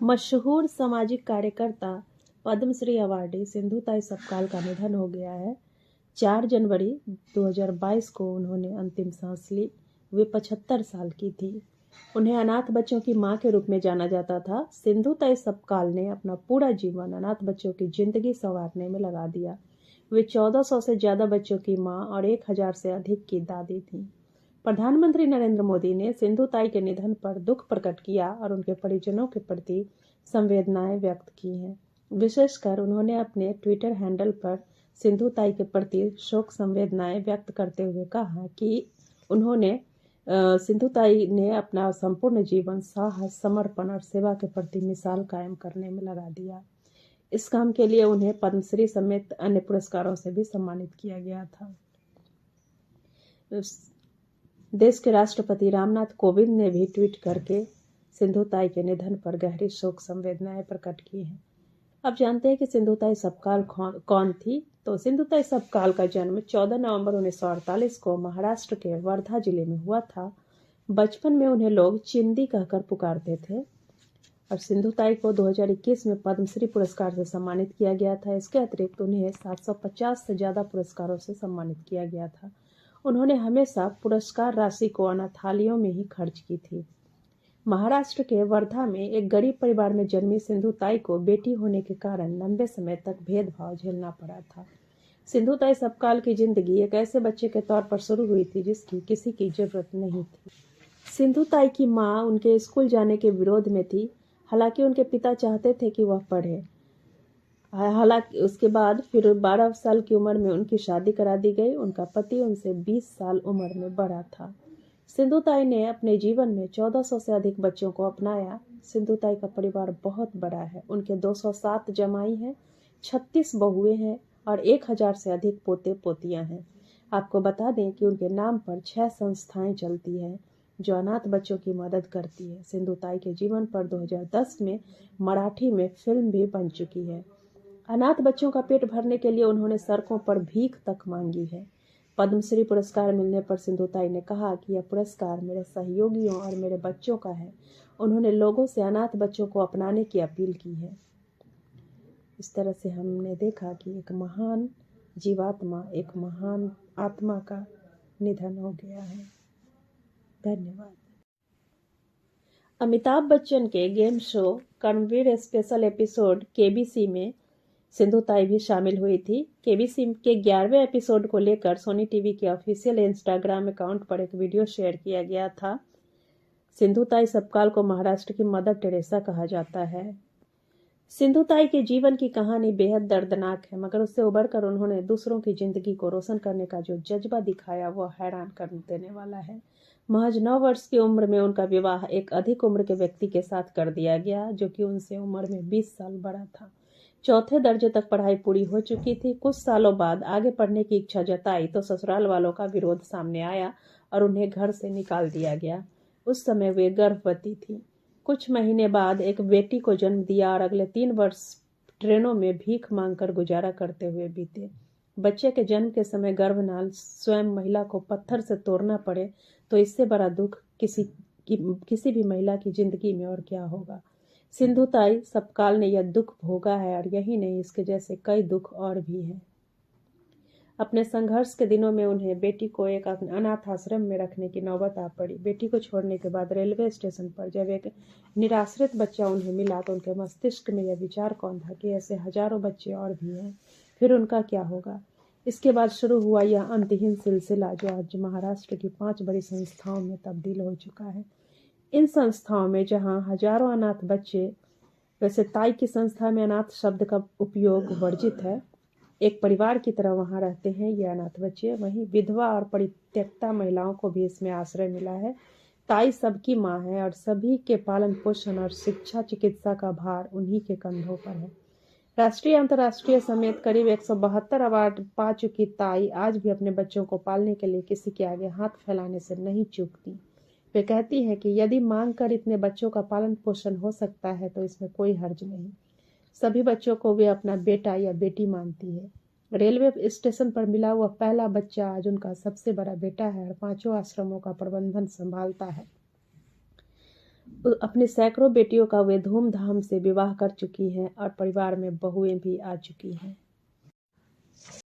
मशहूर सामाजिक कार्यकर्ता पद्मश्री अवार्डी सिंधुताई सपकाल का निधन हो गया है। 4 जनवरी 2022 को उन्होंने अंतिम सांस ली। वे 75 साल की थी। उन्हें अनाथ बच्चों की मां के रूप में जाना जाता था। सिंधुताई सपकाल ने अपना पूरा जीवन अनाथ बच्चों की जिंदगी संवारने में लगा दिया। वे 1400 से ज्यादा बच्चों की मां और 1000 से अधिक की दादी थीं। प्रधानमंत्री नरेंद्र मोदी ने सिंधुताई के निधन पर दुख प्रकट किया और उनके परिजनों के प्रति संवेदनाएं व्यक्त की हैं। विशेषकर उन्होंने अपने ट्विटर हैंडल पर सिंधुताई के प्रति शोक संवेदनाएं व्यक्त करते हुए कहा कि सिंधुताई ने अपना संपूर्ण जीवन साहस, समर्पण और सेवा के प्रति मिसाल कायम करने में लगा दिया। इस काम के लिए उन्हें पद्मश्री समेत अन्य पुरस्कारों से भी सम्मानित किया गया था। देश के राष्ट्रपति रामनाथ कोविंद ने भी ट्वीट करके सिंधुताई के निधन पर गहरी शोक संवेदनाएं प्रकट की हैं। अब जानते हैं कि सिंधुताई सपकाल कौन थी। तो सिंधुताई सपकाल का जन्म 14 नवंबर 1948 को महाराष्ट्र के वर्धा जिले में हुआ था। बचपन में उन्हें लोग चिंदी कहकर पुकारते थे और सिंधुताई को 2021 में पद्मश्री पुरस्कार से सम्मानित किया गया था। इसके अतिरिक्त उन्हें 750 से ज्यादा पुरस्कारों से सम्मानित किया गया था। उन्होंने हमेशा पुरस्कार राशि को अनाथालयों में ही खर्च की थी। महाराष्ट्र के वर्धा में एक गरीब परिवार में जन्मी सिंधुताई को बेटी होने के कारण लंबे समय तक भेदभाव झेलना पड़ा था। सिंधुताई सपकाल की जिंदगी एक ऐसे बच्चे के तौर पर शुरू हुई थी जिसकी किसी की जरूरत नहीं थी। सिंधुताई की मां उनके स्कूल जाने के विरोध में थी। हालांकि उनके पिता चाहते थे कि वह पढ़े। हालांकि उसके बाद फिर 12 साल की उम्र में उनकी शादी करा दी गई। उनका पति उनसे 20 साल उम्र में बड़ा था। सिंधुताई ने अपने जीवन में 1400 से अधिक बच्चों को अपनाया। सिंधुताई का परिवार बहुत बड़ा है। उनके 207 जमाई हैं, 36 बहुएं हैं और 1000 से अधिक पोते पोतियां हैं। आपको बता दें कि उनके नाम पर 6 संस्थाएं चलती हैं जो अनाथ बच्चों की मदद करती है। सिंधुताई के जीवन पर 2010 में मराठी में फिल्म भी बन चुकी है। अनाथ बच्चों का पेट भरने के लिए उन्होंने सड़कों पर भीख तक मांगी है। पद्मश्री पुरस्कार मिलने पर सिंधुताई ने कहा कि यह पुरस्कार मेरे सहयोगियों और मेरे बच्चों का है। उन्होंने लोगों से अनाथ बच्चों को अपनाने की अपील की है। इस तरह से हमने देखा कि एक महान जीवात्मा, एक महान आत्मा का निधन हो गया है। धन्यवाद। अमिताभ बच्चन के गेम शो कर्मवीर स्पेशल एपिसोड केबीसी में सिंधुताई भी शामिल हुई थी। केबीसी के 11वें एपिसोड को लेकर सोनी टीवी के ऑफिशियल इंस्टाग्राम अकाउंट पर एक वीडियो शेयर किया गया था। सिंधुताई सपकाल को महाराष्ट्र की मदर टेरेसा कहा जाता है। सिंधुताई के जीवन की कहानी बेहद दर्दनाक है, मगर उससे उबरकर उन्होंने दूसरों की जिंदगी को रोशन करने का जो जज्बा दिखाया वह हैरान कर देने वाला है। महज 9 वर्ष की उम्र में उनका विवाह एक अधिक उम्र के व्यक्ति के साथ कर दिया गया जो कि उनसे उम्र में 20 साल बड़ा था। 4थे दर्जे तक पढ़ाई पूरी हो चुकी थी। कुछ सालों बाद आगे पढ़ने की इच्छा जताई तो ससुराल वालों का विरोध सामने आया और उन्हें घर से निकाल दिया गया। उस समय वे गर्भवती थी। कुछ महीने बाद एक बेटी को जन्म दिया और अगले 3 वर्ष ट्रेनों में भीख मांगकर गुजारा करते हुए बीते। बच्चे के जन्म के समय गर्भनाल स्वयं महिला को पत्थर से तोड़ना पड़े तो इससे बड़ा दुख किसी भी महिला की जिंदगी में और क्या होगा। सिंधुताई सपकाल ने यह दुख भोगा है और यही नहीं, इसके जैसे कई दुख और भी हैं। अपने संघर्ष के दिनों में उन्हें बेटी को एक अनाथ आश्रम में रखने की नौबत आ पड़ी। बेटी को छोड़ने के बाद रेलवे स्टेशन पर जब एक निराश्रित बच्चा उन्हें मिला तो उनके मस्तिष्क में यह विचार कौन था कि ऐसे हजारों बच्चे और भी हैं, फिर उनका क्या होगा। इसके बाद शुरू हुआ यह अंतहीन सिलसिला जो आज महाराष्ट्र की 5 बड़ी संस्थाओं में तब्दील हो चुका है। इन संस्थाओं में जहां हजारों अनाथ बच्चे, वैसे ताई की संस्था में अनाथ शब्द का उपयोग वर्जित है, एक परिवार की तरह वहां रहते हैं ये अनाथ बच्चे। वहीं विधवा और परित्यक्ता महिलाओं को भी इसमें आश्रय मिला है। ताई सबकी माँ है और सभी के पालन पोषण और शिक्षा चिकित्सा का भार उन्हीं के कंधों पर है। राष्ट्रीय अंतर्राष्ट्रीय समेत करीब 172 अवार्ड पा चुकी ताई आज भी अपने बच्चों को पालने के लिए किसी के आगे हाथ फैलाने से नहीं चूकती। वे कहती हैं कि यदि मांग कर इतने बच्चों का पालन पोषण हो सकता है तो इसमें कोई हर्ज नहीं। सभी बच्चों को वे अपना बेटा या बेटी मानती है। रेलवे स्टेशन पर मिला हुआ पहला बच्चा आज उनका सबसे बड़ा बेटा है और 5 आश्रमों का प्रबंधन संभालता है। अपनी सैकड़ों बेटियों का वे धूमधाम से विवाह कर चुकी हैं और परिवार में बहुएं भी आ चुकी हैं।